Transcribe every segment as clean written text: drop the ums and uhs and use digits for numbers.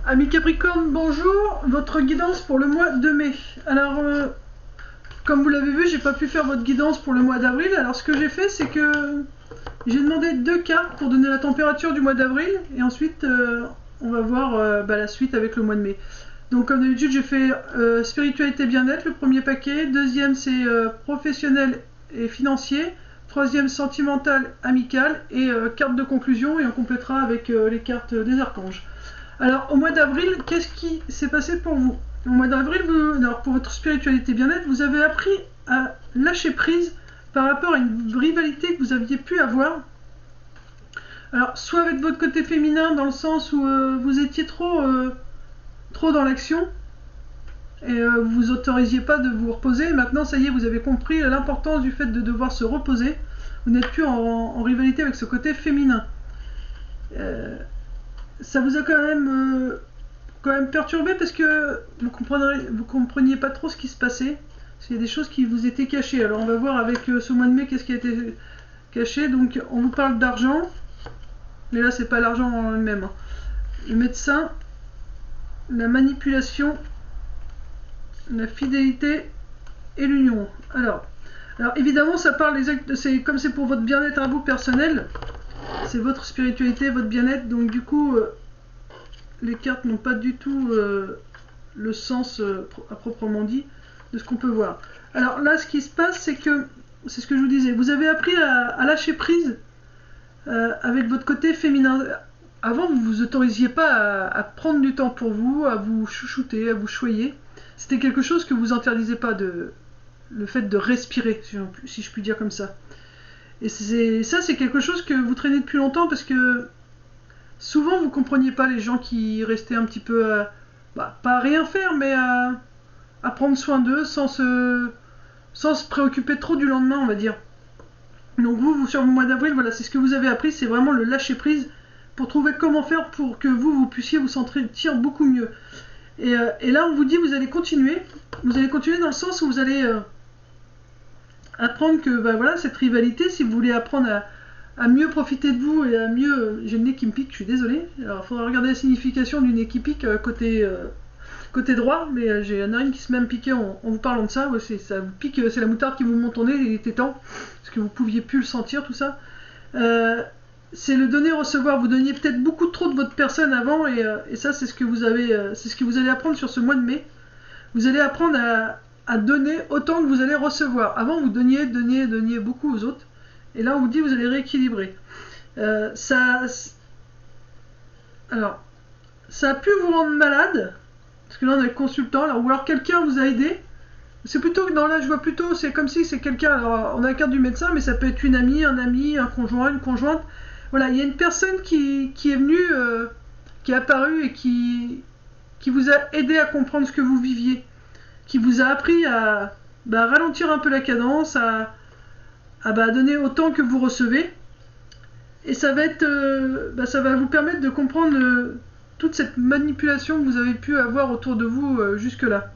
Amis Capricorne, bonjour, votre guidance pour le mois de mai. Alors, comme vous l'avez vu, j'ai pas pu faire votre guidance pour le mois d'avril. Alors, ce que j'ai fait, c'est que j'ai demandé 2 cartes pour donner la température du mois d'avril. Et ensuite, on va voir la suite avec le mois de mai. Donc, comme d'habitude, j'ai fait spiritualité bien-être, le premier paquet. Deuxième, c'est professionnel et financier. Troisième, sentimental, amical. Et carte de conclusion. Et on complétera avec les cartes des archanges. Alors, au mois d'avril, qu'est-ce qui s'est passé pour vous? Au mois d'avril, alors pour votre spiritualité bien-être, vous avez appris à lâcher prise par rapport à une rivalité que vous aviez pu avoir. Alors, soit avec votre côté féminin, dans le sens où vous étiez trop dans l'action, et vous vous autorisiez pas de vous reposer. Et maintenant, ça y est, vous avez compris l'importance du fait de devoir se reposer. Vous n'êtes plus en rivalité avec ce côté féminin. Ça vous a quand même perturbé parce que vous compreniez pas trop ce qui se passait. Parce qu'il y a des choses qui vous étaient cachées. Alors on va voir avec ce mois de mai qu'est-ce qui a été caché. Donc on vous parle d'argent, mais là c'est pas l'argent en lui-même. Le médecin, la manipulation, la fidélité et l'union. Alors évidemment ça parle comme c'est pour votre bien-être à vous personnel. C'est votre spiritualité, votre bien-être, donc du coup, les cartes n'ont pas du tout le sens à proprement dit de ce qu'on peut voir. Alors là, ce qui se passe, c'est que, c'est ce que je vous disais, vous avez appris à lâcher prise avec votre côté féminin. Avant, vous vous autorisiez pas à prendre du temps pour vous, à vous chouchouter, à vous choyer. C'était quelque chose que vous interdisez pas, le fait de respirer, si je puis dire comme ça. Et ça, c'est quelque chose que vous traînez depuis longtemps parce que souvent vous compreniez pas les gens qui restaient un petit peu pas à rien faire, mais à prendre soin d'eux sans se préoccuper trop du lendemain, on va dire. Donc vous sur le mois d'avril, voilà, c'est ce que vous avez appris, c'est vraiment le lâcher prise pour trouver comment faire pour que vous puissiez vous sentir beaucoup mieux. Et là, on vous dit, vous allez continuer dans le sens où vous allez apprendre que voilà, cette rivalité, si vous voulez apprendre à mieux profiter de vous et à mieux... J'ai le nez qui me pique, je suis désolée. Alors il faudra regarder la signification du nez qui pique côté droit, mais j'ai la narine qui se met à me piquer en vous parlant de ça. Ouais, ça vous pique, c'est la moutarde qui vous monte au nez, il était temps, parce que vous pouviez plus le sentir, tout ça. C'est le donner-recevoir. Vous donniez peut-être beaucoup trop de votre personne avant, et ça c'est ce que vous allez apprendre sur ce mois de mai. Vous allez apprendre à donner autant que vous allez recevoir. Avant, vous donniez beaucoup aux autres. Et là, on vous dit, vous allez rééquilibrer. Alors, ça a pu vous rendre malade. Parce que là, on a le consultant. Ou alors, quelqu'un vous a aidé. C'est plutôt que, non, là, je vois plutôt, c'est comme si c'est quelqu'un. Alors, on a la carte du médecin, mais ça peut être une amie, un ami, un conjoint, une conjointe. Voilà, il y a une personne qui est venue, qui est apparue et qui vous a aidé à comprendre ce que vous viviez. Qui vous a appris à ralentir un peu la cadence, à donner autant que vous recevez. Et ça va vous permettre de comprendre toute cette manipulation que vous avez pu avoir autour de vous jusque-là.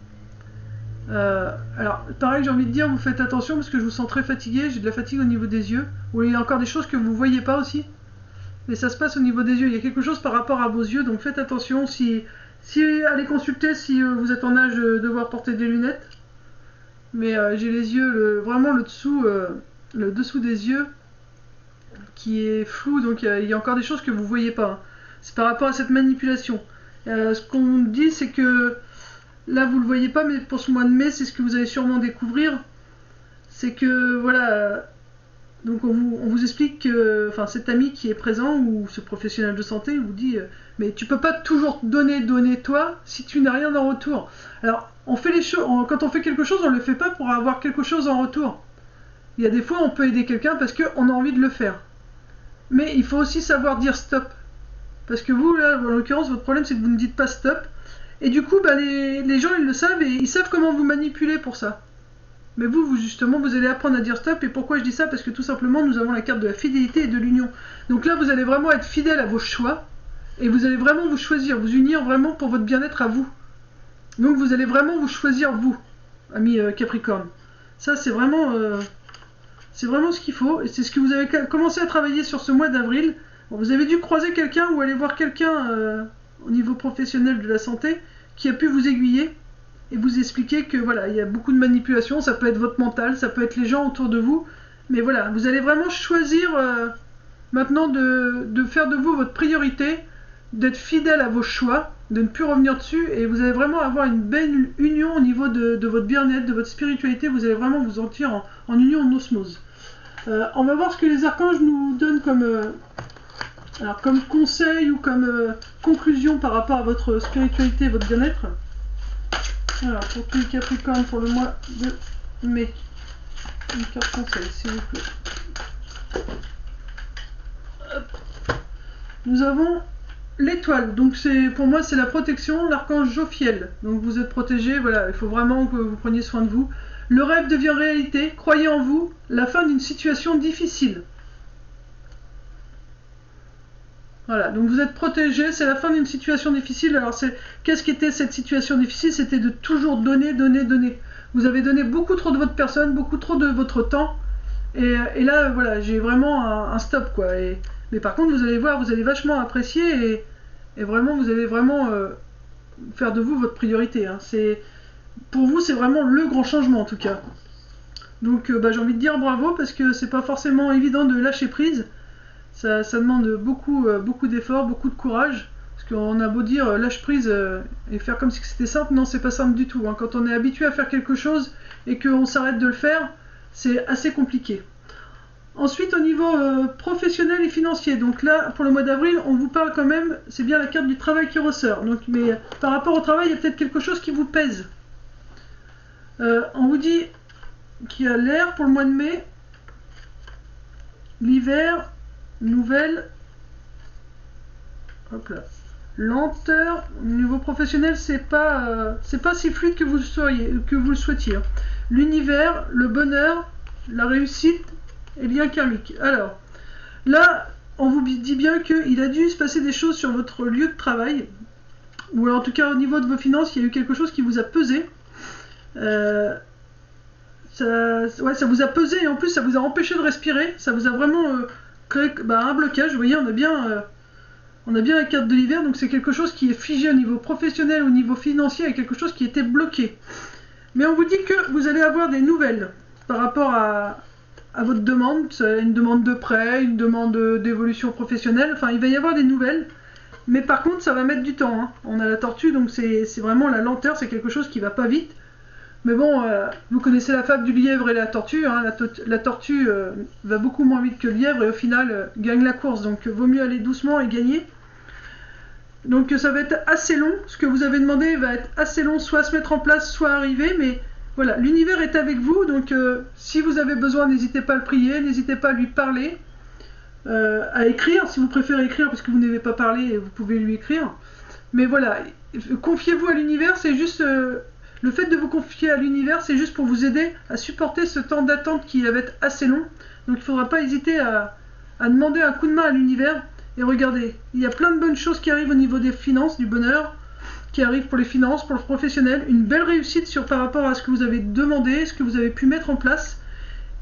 Alors, pareil, j'ai envie de dire, vous faites attention parce que je vous sens très fatigué, j'ai de la fatigue au niveau des yeux. Ou il y a encore des choses que vous ne voyez pas aussi. Mais ça se passe au niveau des yeux, il y a quelque chose par rapport à vos yeux, donc faites attention si allez consulter si vous êtes en âge de devoir porter des lunettes. Mais j'ai les yeux, vraiment le dessous des yeux qui est flou, donc il y a encore des choses que vous voyez pas. Hein. C'est par rapport à cette manipulation. Ce qu'on dit, c'est que là vous le voyez pas, mais pour ce mois de mai, c'est ce que vous allez sûrement découvrir. C'est que voilà, donc on vous explique que, enfin, cet ami qui est présent ou ce professionnel de santé vous dit, mais tu peux pas toujours donner toi si tu n'as rien en retour. Alors on fait les choses, quand on fait quelque chose, on le fait pas pour avoir quelque chose en retour. Il y a des fois on peut aider quelqu'un parce qu'on a envie de le faire. Mais il faut aussi savoir dire stop. Parce que vous, là, en l'occurrence, votre problème c'est que vous ne dites pas stop. Et du coup, les gens ils le savent et ils savent comment vous manipuler pour ça. Mais vous justement, vous allez apprendre à dire stop. Et pourquoi je dis ça? Parce que tout simplement, nous avons la carte de la fidélité et de l'union. Donc là, vous allez vraiment être fidèle à vos choix. Et vous allez vraiment vous choisir, vous unir vraiment pour votre bien-être à vous. Donc vous allez vraiment vous choisir vous, amis Capricorne. Ça, c'est vraiment ce qu'il faut. Et c'est ce que vous avez commencé à travailler sur ce mois d'avril. Bon, vous avez dû croiser quelqu'un ou aller voir quelqu'un au niveau professionnel de la santé qui a pu vous aiguiller et vous expliquer que voilà, il y a beaucoup de manipulations, ça peut être votre mental, ça peut être les gens autour de vous, mais voilà, vous allez vraiment choisir maintenant de faire de vous votre priorité, d'être fidèle à vos choix, de ne plus revenir dessus, et vous allez vraiment avoir une belle union au niveau de votre bien-être, de votre spiritualité, vous allez vraiment vous sentir en union, en osmose. On va voir ce que les archanges nous donnent comme conseil ou comme conclusion par rapport à votre spiritualité et votre bien-être. Alors, pour tous les Capricornes, pour le mois de mai, une carte conseil, s'il vous plaît. Hop. Nous avons l'étoile, donc pour moi c'est la protection, l'archange Jophiel. Donc vous êtes protégé, voilà, il faut vraiment que vous preniez soin de vous. Le rêve devient réalité, croyez en vous, la fin d'une situation difficile. Voilà, donc vous êtes protégé, c'est la fin d'une situation difficile. Alors qu'est-ce qu'était cette situation difficile? C'était de toujours donner, donner, donner. Vous avez donné beaucoup trop de votre personne, beaucoup trop de votre temps. Et là, voilà, j'ai vraiment un stop, quoi. Mais par contre, vous allez voir, vous allez vachement apprécier et vraiment, vous allez vraiment faire de vous votre priorité. Hein. Pour vous, c'est vraiment le grand changement, en tout cas. Donc, j'ai envie de dire bravo, parce que c'est pas forcément évident de lâcher prise. Ça demande beaucoup d'efforts, beaucoup de courage. Parce qu'on a beau dire lâche prise et faire comme si c'était simple, non, c'est pas simple du tout. Hein. Quand on est habitué à faire quelque chose et qu'on s'arrête de le faire, c'est assez compliqué. Ensuite, au niveau professionnel et financier, donc là, pour le mois d'avril, on vous parle quand même, c'est bien la carte du travail qui ressort. Donc, mais par rapport au travail, il y a peut-être quelque chose qui vous pèse. On vous dit qu'il y a l'air pour le mois de mai, l'hiver, nouvelle, hop là, lenteur. Au niveau professionnel, c'est pas si fluide que vous le souhaitiez. Hein. L'univers, le bonheur, la réussite et lien karmique. Alors, là, on vous dit bien qu'il a dû se passer des choses sur votre lieu de travail, ou en tout cas au niveau de vos finances, il y a eu quelque chose qui vous a pesé. Ça vous a pesé et en plus ça vous a empêché de respirer, ça vous a vraiment créé un blocage. Vous voyez, on a bien la carte de l'hiver, donc c'est quelque chose qui est figé au niveau professionnel, au niveau financier, et quelque chose qui était bloqué. Mais on vous dit que vous allez avoir des nouvelles par rapport à votre demande, une demande de prêt, une demande d'évolution professionnelle, enfin il va y avoir des nouvelles, mais par contre ça va mettre du temps. Hein. On a la tortue, donc c'est vraiment la lenteur, c'est quelque chose qui va pas vite. Mais bon, vous connaissez la fable du lièvre et la tortue, hein. La tortue va beaucoup moins vite que le lièvre et au final gagne la course, donc vaut mieux aller doucement et gagner. Donc ça va être assez long, ce que vous avez demandé va être assez long, soit à se mettre en place, soit à arriver, mais voilà, l'univers est avec vous, donc si vous avez besoin, n'hésitez pas à le prier, n'hésitez pas à lui parler, à écrire, si vous préférez écrire, parce que vous n'avez pas parlé, vous pouvez lui écrire. Mais voilà, confiez-vous à l'univers, c'est juste... le fait de vous confier à l'univers, c'est juste pour vous aider à supporter ce temps d'attente qui va être assez long. Donc il ne faudra pas hésiter à demander un coup de main à l'univers. Et regardez, il y a plein de bonnes choses qui arrivent au niveau des finances, du bonheur, qui arrivent pour les finances, pour le professionnel. Une belle réussite par rapport à ce que vous avez demandé, ce que vous avez pu mettre en place.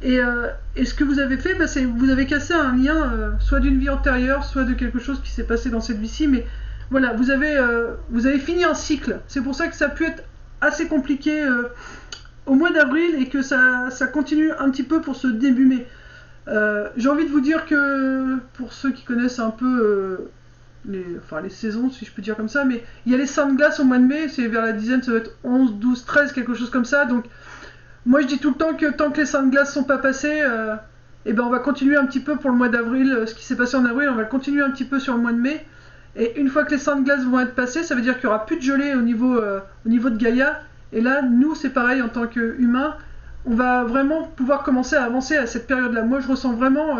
Et ce que vous avez fait, c'est que vous avez cassé un lien, soit d'une vie antérieure, soit de quelque chose qui s'est passé dans cette vie-ci. Mais voilà, vous avez fini un cycle. C'est pour ça que ça a pu être assez compliqué au mois d'avril et que ça continue un petit peu pour ce début mai. J'ai envie de vous dire que pour ceux qui connaissent un peu les saisons, si je peux dire comme ça, mais il y a les seins de glace au mois de mai, c'est vers la dizaine, ça va être 11, 12, 13, quelque chose comme ça. Donc moi je dis tout le temps que tant que les seins de glace sont pas passés, on va continuer un petit peu pour le mois d'avril. Ce qui s'est passé en avril, on va le continuer un petit peu sur le mois de mai. Et une fois que les seins de glace vont être passés, ça veut dire qu'il n'y aura plus de gelée au niveau de Gaïa. Et là, nous, c'est pareil, en tant qu'humains, on va vraiment pouvoir commencer à avancer à cette période-là. Moi, je ressens vraiment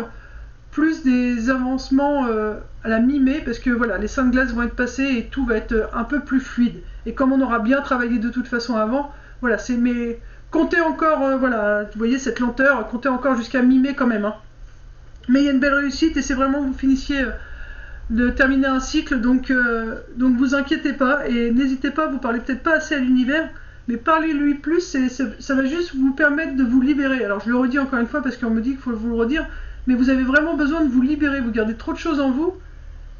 plus des avancements à la mi-mai, parce que voilà, les seins de glace vont être passés et tout va être un peu plus fluide. Et comme on aura bien travaillé de toute façon avant, voilà, mais comptez encore, voilà, vous voyez cette lenteur, comptez encore jusqu'à mi-mai quand même. Hein. Mais il y a une belle réussite et c'est vraiment vous finissiez... de terminer un cycle, donc vous inquiétez pas et n'hésitez pas, vous parlez peut-être pas assez à l'univers, mais parlez-lui plus, ça va juste vous permettre de vous libérer. Alors je le redis encore une fois parce qu'on me dit qu'il faut vous le redire, mais vous avez vraiment besoin de vous libérer, vous gardez trop de choses en vous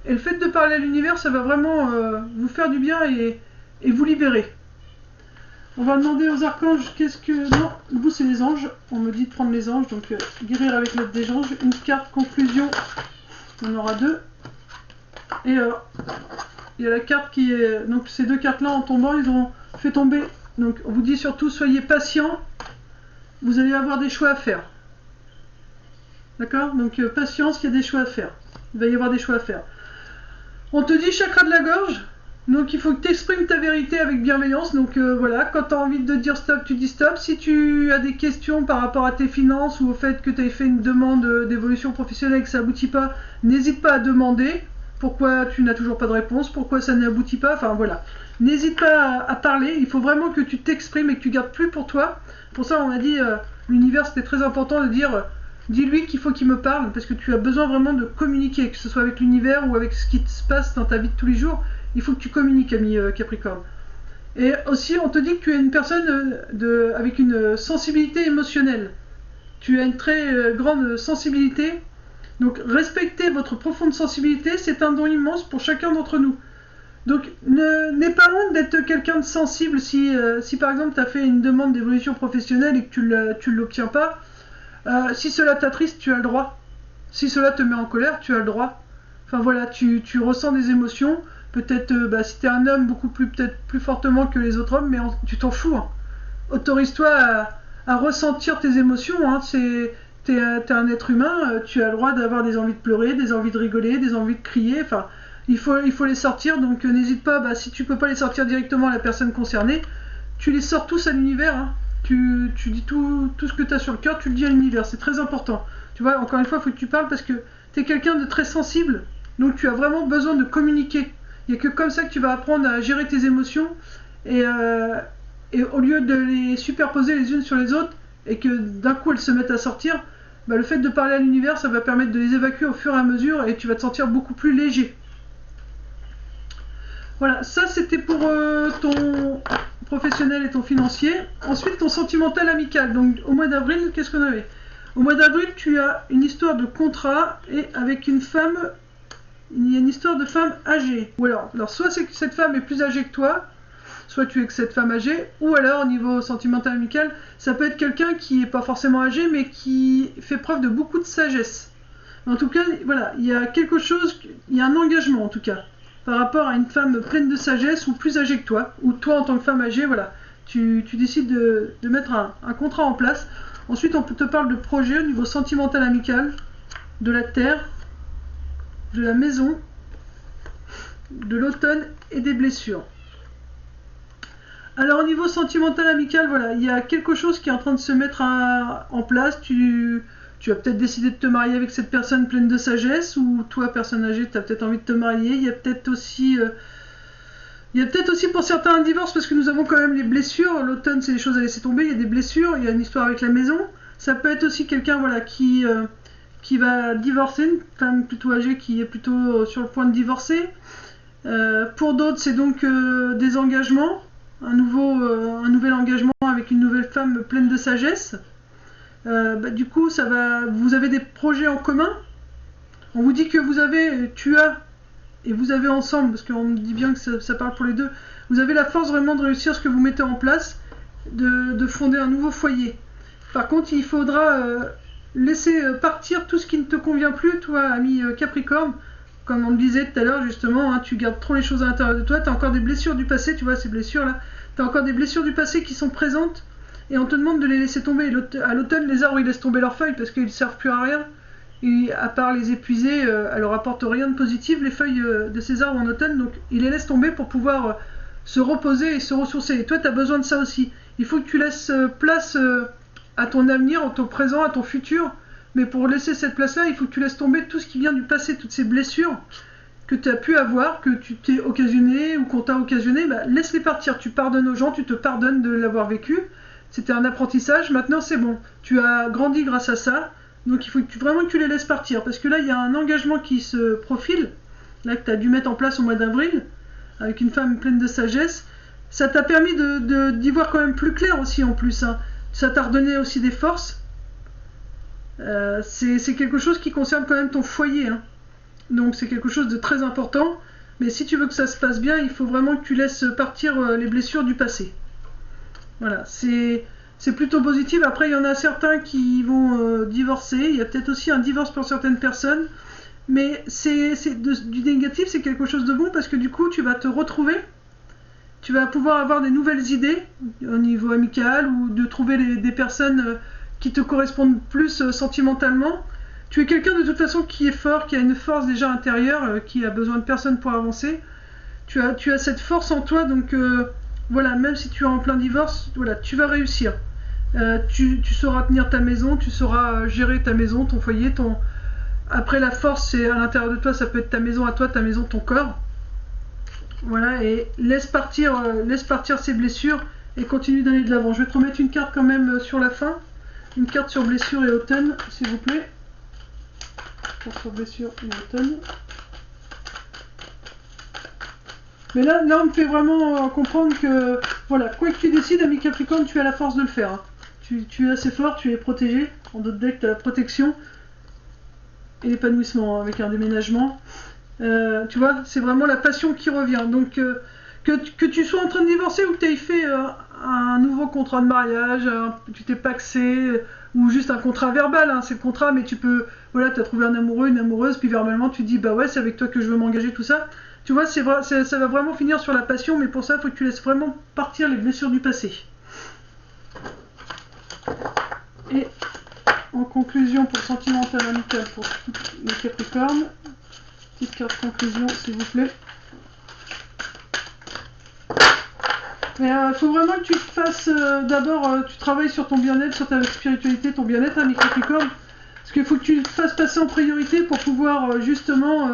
Et le fait de parler à l'univers, ça va vraiment vous faire du bien et vous libérer. On va demander aux archanges qu'est-ce que... Non, vous c'est les anges. On me dit de prendre les anges, donc guérir avec l'aide des anges. Une carte conclusion, on aura 2. Et il y a la carte qui est... Donc ces 2 cartes-là en tombant, ils ont fait tomber. Donc on vous dit surtout, soyez patient. Vous allez avoir des choix à faire. D'accord? Donc patience, il y a des choix à faire. Il va y avoir des choix à faire. On te dit chakra de la gorge. Donc il faut que tu exprimes ta vérité avec bienveillance. Donc voilà, quand tu as envie de dire stop, tu dis stop. Si tu as des questions par rapport à tes finances ou au fait que tu as fait une demande d'évolution professionnelle et que ça n'aboutit pas, n'hésite pas à demander pourquoi tu n'as toujours pas de réponse, pourquoi ça n'aboutit pas, enfin voilà. N'hésite pas à parler, il faut vraiment que tu t'exprimes et que tu gardes plus pour toi. Pour ça on a dit, l'univers c'était très important de dire, dis-lui qu'il faut qu'il me parle, parce que tu as besoin vraiment de communiquer, que ce soit avec l'univers ou avec ce qui se passe dans ta vie de tous les jours. Il faut que tu communiques, ami Capricorne. Et aussi, on te dit que tu es une personne avec une sensibilité émotionnelle. Tu as une très grande sensibilité. Donc, respecter votre profonde sensibilité, c'est un don immense pour chacun d'entre nous. Donc, n'aie pas honte d'être quelqu'un de sensible si par exemple, tu as fait une demande d'évolution professionnelle et que tu ne l'obtiens pas. Si cela t'attriste, tu as le droit. Si cela te met en colère, tu as le droit. Enfin voilà, tu ressens des émotions. Peut-être, si t'es un homme, peut-être plus fortement que les autres hommes, mais tu t'en fous. Hein. Autorise-toi à ressentir tes émotions. Hein. T'es un être humain, tu as le droit d'avoir des envies de pleurer, des envies de rigoler, des envies de crier. Enfin, il faut les sortir. Donc n'hésite pas. Si tu peux pas les sortir directement à la personne concernée, tu les sors tous à l'univers. Hein. Tu dis tout ce que tu as sur le cœur, tu le dis à l'univers. C'est très important. Tu vois, encore une fois, il faut que tu parles parce que tu es quelqu'un de très sensible. Donc tu as vraiment besoin de communiquer. Il n'y a que comme ça que tu vas apprendre à gérer tes émotions et au lieu de les superposer les unes sur les autres et que d'un coup elles se mettent à sortir, le fait de parler à l'univers, ça va permettre de les évacuer au fur et à mesure et tu vas te sentir beaucoup plus léger. Voilà, ça c'était pour ton professionnel et ton financier. Ensuite ton sentimental amical. Donc au mois d'avril, qu'est-ce qu'on avait? Au mois d'avril, tu as une histoire de contrat et avec une femme. Il y a une histoire de femme âgée. Ou alors soit c'est que cette femme est plus âgée que toi, soit tu es que cette femme âgée, ou alors au niveau sentimental amical, ça peut être quelqu'un qui n'est pas forcément âgé, mais qui fait preuve de beaucoup de sagesse. En tout cas, voilà, il y a quelque chose, il y a un engagement en tout cas, par rapport à une femme pleine de sagesse ou plus âgée que toi, ou toi en tant que femme âgée, voilà, tu décides de mettre un contrat en place. Ensuite, on te parle de projet au niveau sentimental amical, de la terre, de la maison, de l'automne et des blessures. Alors au niveau sentimental amical, voilà, il y a quelque chose qui est en train de se mettre en place. Tu as peut-être décidé de te marier avec cette personne pleine de sagesse, ou toi, personne âgée, tu as peut-être envie de te marier. Il y a peut-être aussi pour certains un divorce, parce que nous avons quand même les blessures. L'automne, c'est des choses à laisser tomber. Il y a des blessures, il y a une histoire avec la maison. Ça peut être aussi quelqu'un, voilà, qui va divorcer, une femme plutôt âgée qui est plutôt sur le point de divorcer. Pour d'autres, c'est donc des engagements, un nouvel engagement avec une nouvelle femme pleine de sagesse. Du coup, vous avez des projets en commun. On vous dit que tu as ensemble, parce qu'on me dit bien que ça parle pour les deux, vous avez la force vraiment de réussir ce que vous mettez en place, de fonder un nouveau foyer. Par contre, il faudra laisser partir tout ce qui ne te convient plus, toi, ami Capricorne. Comme on le disait tout à l'heure, justement, hein, tu gardes trop les choses à l'intérieur de toi. Tu as encore des blessures du passé, tu vois, ces blessures-là. Tu as encore des blessures du passé qui sont présentes et on te demande de les laisser tomber. À l'automne, les arbres, ils laissent tomber leurs feuilles parce qu'ils ne servent plus à rien. Et à part les épuiser, elles leur apportent rien de positif, les feuilles de ces arbres en automne. Donc, ils les laissent tomber pour pouvoir se reposer et se ressourcer. Et toi, tu as besoin de ça aussi. Il faut que tu laisses place à ton avenir, à ton présent, à ton futur. Mais pour laisser cette place-là, il faut que tu laisses tomber tout ce qui vient du passé, toutes ces blessures que tu as pu avoir, que tu t'es occasionné ou qu'on t'a occasionné. Laisse-les partir. Tu pardonnes aux gens, tu te pardonnes de l'avoir vécu. C'était un apprentissage. Maintenant, c'est bon. Tu as grandi grâce à ça. Donc, il faut vraiment que tu les laisses partir. Parce que là, il y a un engagement qui se profile, là, que tu as dû mettre en place au mois d'avril, avec une femme pleine de sagesse. Ça t'a permis d'y voir quand même plus clair aussi, en plus. Hein. Ça t'a redonné aussi des forces. C'est quelque chose qui concerne quand même ton foyer. Hein. Donc c'est quelque chose de très important. Mais si tu veux que ça se passe bien, il faut vraiment que tu laisses partir les blessures du passé. Voilà, c'est plutôt positif. Après, il y en a certains qui vont divorcer. Il y a peut-être aussi un divorce pour certaines personnes. Mais du négatif, c'est quelque chose de bon parce que du coup, tu vas te retrouver. Tu vas pouvoir avoir des nouvelles idées au niveau amical ou de trouver des personnes qui te correspondent plus sentimentalement. Tu es quelqu'un de toute façon qui est fort, qui a une force déjà intérieure, qui a besoin de personne pour avancer. Tu as cette force en toi, donc voilà, même si tu es en plein divorce, voilà, tu vas réussir. Tu sauras tenir ta maison, tu sauras gérer ta maison, ton foyer, Après, la force, c'est à l'intérieur de toi, ça peut être ta maison à toi, ta maison, ton corps. Voilà, et laisse partir ces blessures et continue d'aller de l'avant. Je vais te remettre une carte quand même sur la fin. Une carte sur blessure et automne, s'il vous plaît. Carte sur blessure et automne. Mais là, on me fait vraiment comprendre que, voilà, quoi que tu décides, ami Capricorne, tu as la force de le faire. Hein. Tu es assez fort, tu es protégé. En d'autres decks, tu as la protection et l'épanouissement avec un déménagement. Tu vois, c'est vraiment la passion qui revient. Donc, que tu sois en train de divorcer ou que tu aies fait un nouveau contrat de mariage, tu t'es paxé, ou juste un contrat verbal, hein, c'est le contrat, mais tu peux, voilà, tu as trouvé un amoureux, une amoureuse, puis verbalement tu dis, bah ouais, c'est avec toi que je veux m'engager, tout ça. Tu vois, ça va vraiment finir sur la passion, mais pour ça, il faut que tu laisses vraiment partir les blessures du passé. Et en conclusion, pour sentimental amical pour les Capricornes, petite carte conclusion, s'il vous plaît. Mais faut vraiment que tu fasses d'abord, tu travailles sur ton bien-être, sur ta spiritualité, ton bien-être, ami Capricorne. Parce qu'il faut que tu te fasses passer en priorité pour pouvoir justement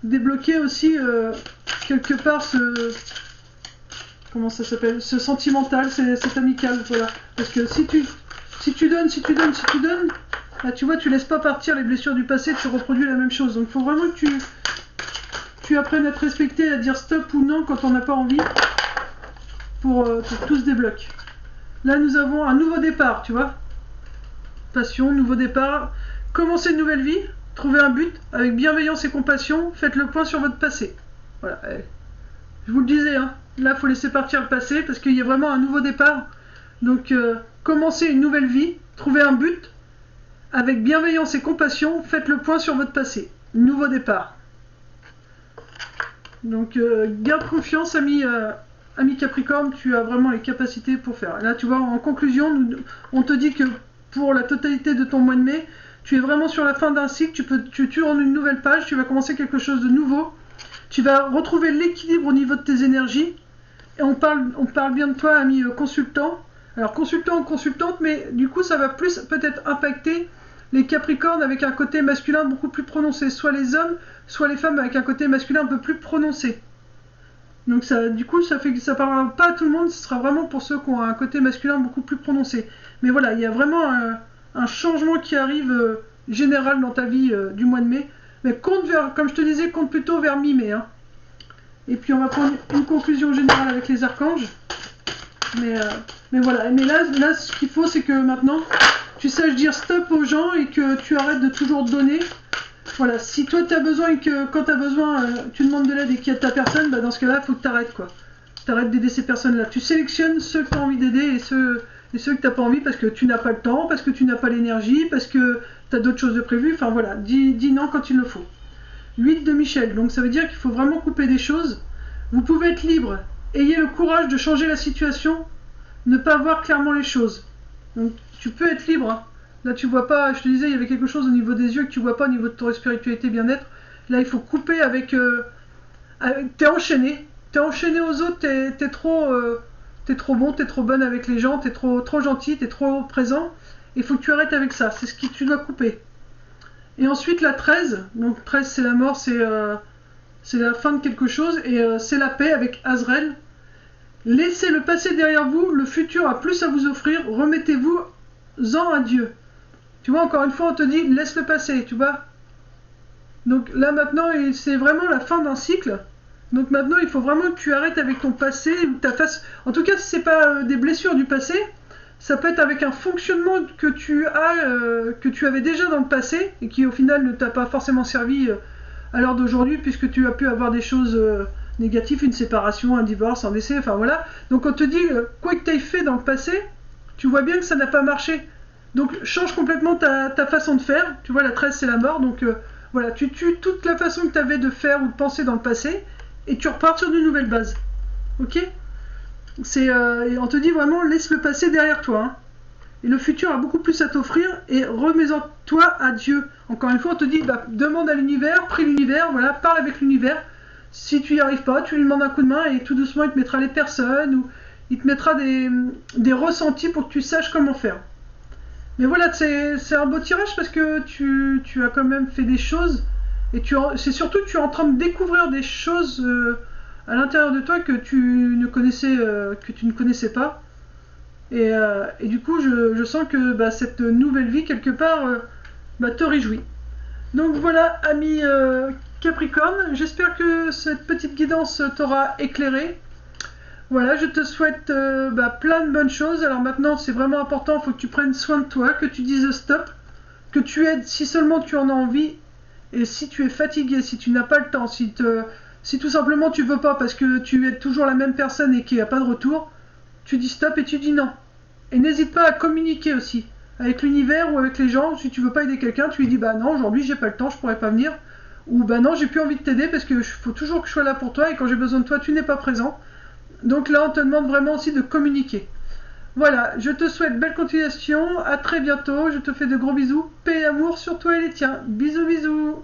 débloquer aussi quelque part comment ça s'appelle, ce sentimental, cet amical, voilà. Parce que si tu donnes, là tu vois, tu laisses pas partir les blessures du passé, tu reproduis la même chose. Donc il faut vraiment que tu apprennes à te respecter, à dire stop ou non quand on n'a pas envie, pour que tout se débloque. Là nous avons un nouveau départ, tu vois. Passion, nouveau départ, commencez une nouvelle vie, trouvez un but, avec bienveillance et compassion, faites le point sur votre passé. Voilà, je vous le disais, hein, là il faut laisser partir le passé, parce qu'il y a vraiment un nouveau départ. Donc commencez une nouvelle vie, trouvez un but, avec bienveillance et compassion, faites le point sur votre passé. Nouveau départ. Donc garde confiance, ami Capricorne, tu as vraiment les capacités pour faire. Là tu vois, en conclusion, on te dit que pour la totalité de ton mois de mai, tu es vraiment sur la fin d'un cycle, tu tournes une nouvelle page, tu vas commencer quelque chose de nouveau, tu vas retrouver l'équilibre au niveau de tes énergies, et on parle bien de toi, ami consultant. Alors consultant ou consultante, mais du coup ça va plus peut-être impacter les Capricornes avec un côté masculin beaucoup plus prononcé, soit les hommes, soit les femmes avec un côté masculin un peu plus prononcé. Donc ça, du coup, ça fait que ça parlera pas à tout le monde, ce sera vraiment pour ceux qui ont un côté masculin beaucoup plus prononcé. Mais voilà, il y a vraiment un changement qui arrive général dans ta vie du mois de mai. Mais comme je te disais, compte plutôt vers mi-mai. Hein. Et puis on va prendre une conclusion générale avec les archanges. Mais voilà, mais là ce qu'il faut, c'est que maintenant, tu saches dire stop aux gens et que tu arrêtes de toujours donner. Voilà, si toi tu as besoin et que quand tu as besoin, tu demandes de l'aide et qu'il y a ta personne, bah dans ce cas-là, il faut que tu arrêtes quoi. Tu arrêtes d'aider ces personnes-là. Tu sélectionnes ceux que tu as envie d'aider et ceux que tu n'as pas envie parce que tu n'as pas le temps, parce que tu n'as pas l'énergie, parce que tu as d'autres choses de prévues. Enfin voilà, dis non quand il le faut. 8 de Michel, donc ça veut dire qu'il faut vraiment couper des choses. Vous pouvez être libre. Ayez le courage de changer la situation, ne pas voir clairement les choses. Donc tu peux être libre. Hein. Là tu vois pas, je te disais, il y avait quelque chose au niveau des yeux que tu vois pas au niveau de ton spiritualité, bien-être. Là il faut couper avec... t'es enchaîné. T'es enchaîné aux autres, t'es trop bon, t'es trop bonne avec les gens, t'es trop gentil, t'es trop présent. Il faut que tu arrêtes avec ça, c'est ce que tu dois couper. Et ensuite la 13, donc 13 c'est la mort, c'est la fin de quelque chose, et c'est la paix avec Azrael. Laissez le passé derrière vous, le futur a plus à vous offrir, remettez-vous-en à Dieu. Tu vois, encore une fois, on te dit, laisse le passé, tu vois. Donc là maintenant, c'est vraiment la fin d'un cycle. Donc maintenant, il faut vraiment que tu arrêtes avec ton passé, en tout cas, si c'est pas des blessures du passé, ça peut être avec un fonctionnement que tu avais déjà dans le passé, et qui au final ne t'a pas forcément servi à l'heure d'aujourd'hui, puisque tu as pu avoir des choses négatives, une séparation, un divorce, un décès, enfin voilà. Donc on te dit, quoi que tu aies fait dans le passé, tu vois bien que ça n'a pas marché. Donc change complètement ta façon de faire. Tu vois, la 13 c'est la mort, donc voilà, tu tues toute la façon que tu avais de faire ou de penser dans le passé, et tu repars sur de nouvelles bases. Ok? On te dit vraiment, laisse le passé derrière toi. Hein. Et le futur a beaucoup plus à t'offrir, et remets-en toi à Dieu. Encore une fois, on te dit, bah, demande à l'univers, prie l'univers, voilà, parle avec l'univers. Si tu n'y arrives pas, tu lui demandes un coup de main, et tout doucement, il te mettra les personnes, ou il te mettra des ressentis pour que tu saches comment faire. Mais voilà, c'est un beau tirage parce que tu as quand même fait des choses, et c'est surtout que tu es en train de découvrir des choses à l'intérieur de toi que tu ne connaissais pas. Et du coup, je sens que bah, cette nouvelle vie, quelque part, bah, te réjouit. Donc voilà, ami Capricorne, j'espère que cette petite guidance t'aura éclairé. Voilà, je te souhaite bah, plein de bonnes choses. Alors maintenant, c'est vraiment important, il faut que tu prennes soin de toi, que tu dises stop, que tu aides si seulement tu en as envie. Et si tu es fatigué, si tu n'as pas le temps, si tout simplement tu veux pas parce que tu aides toujours la même personne et qu'il n'y a pas de retour, tu dis stop et tu dis non. Et n'hésite pas à communiquer aussi avec l'univers ou avec les gens. Si tu veux pas aider quelqu'un, tu lui dis bah non, aujourd'hui j'ai pas le temps, je pourrais pas venir. Ou bah non, j'ai plus envie de t'aider parce que faut toujours que je sois là pour toi et quand j'ai besoin de toi, tu n'es pas présent. Donc là, on te demande vraiment aussi de communiquer. Voilà, je te souhaite belle continuation, à très bientôt, je te fais de gros bisous, paix et amour sur toi et les tiens. Bisous bisous.